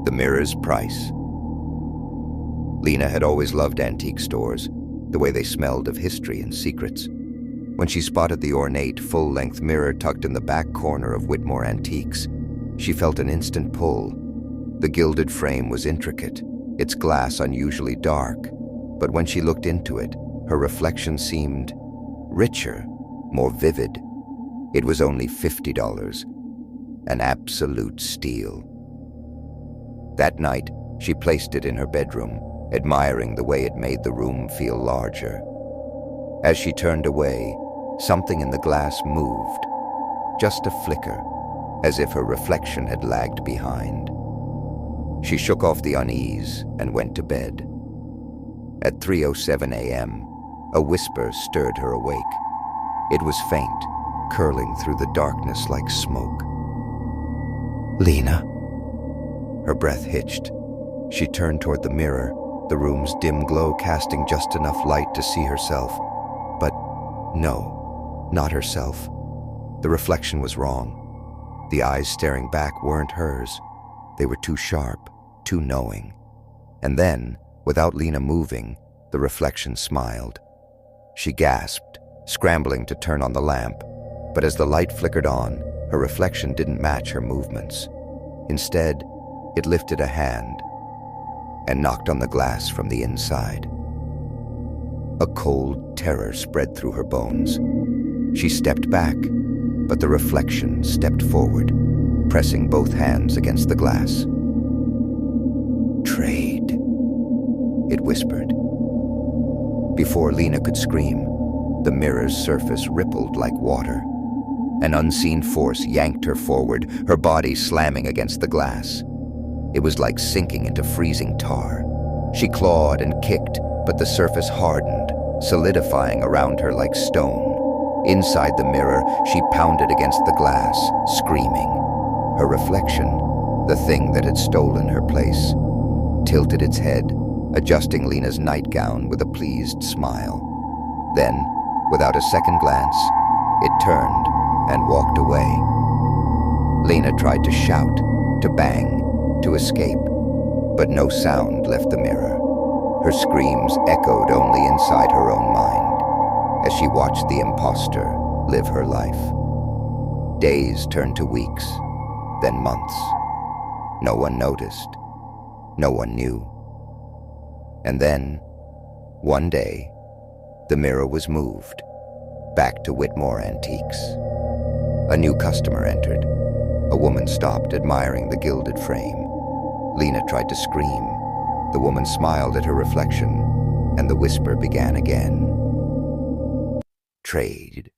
The mirror's price. Lena had always loved antique stores, the way they smelled of history and secrets. When she spotted the ornate, full-length mirror tucked in the back corner of Whitmore Antiques, she felt an instant pull. The gilded frame was intricate, its glass unusually dark, but when she looked into it, her reflection seemed richer, more vivid. It was only $50, an absolute steal. That night, she placed it in her bedroom, admiring the way it made the room feel larger. As she turned away, something in the glass moved, just a flicker, as if her reflection had lagged behind. She shook off the unease and went to bed. At 3:07 a.m., a whisper stirred her awake. It was faint, curling through the darkness like smoke. "Lena?" Her breath hitched. She turned toward the mirror, the room's dim glow casting just enough light to see herself. But no, not herself. The reflection was wrong. The eyes staring back weren't hers. They were too sharp, too knowing. And then, without Lena moving, the reflection smiled. She gasped, scrambling to turn on the lamp, but as the light flickered on, her reflection didn't match her movements. Instead, it lifted a hand and knocked on the glass from the inside. A cold terror spread through her bones. She stepped back, but the reflection stepped forward, pressing both hands against the glass. "Trade," it whispered. Before Lena could scream, the mirror's surface rippled like water. An unseen force yanked her forward, her body slamming against the glass. It was like sinking into freezing tar. She clawed and kicked, but the surface hardened, solidifying around her like stone. Inside the mirror, she pounded against the glass, screaming. Her reflection, the thing that had stolen her place, tilted its head, adjusting Lena's nightgown with a pleased smile. Then, without a second glance, it turned and walked away. Lena tried to shout, to bang, to escape, but no sound left the mirror. Her screams echoed only inside her own mind, as she watched the imposter live her life. Days turned to weeks, then months. No one noticed. No one knew. And then, one day, the mirror was moved, back to Whitmore Antiques. A new customer entered. A woman stopped, admiring the gilded frame. Lena tried to scream. The woman smiled at her reflection, and the whisper began again. "Trade."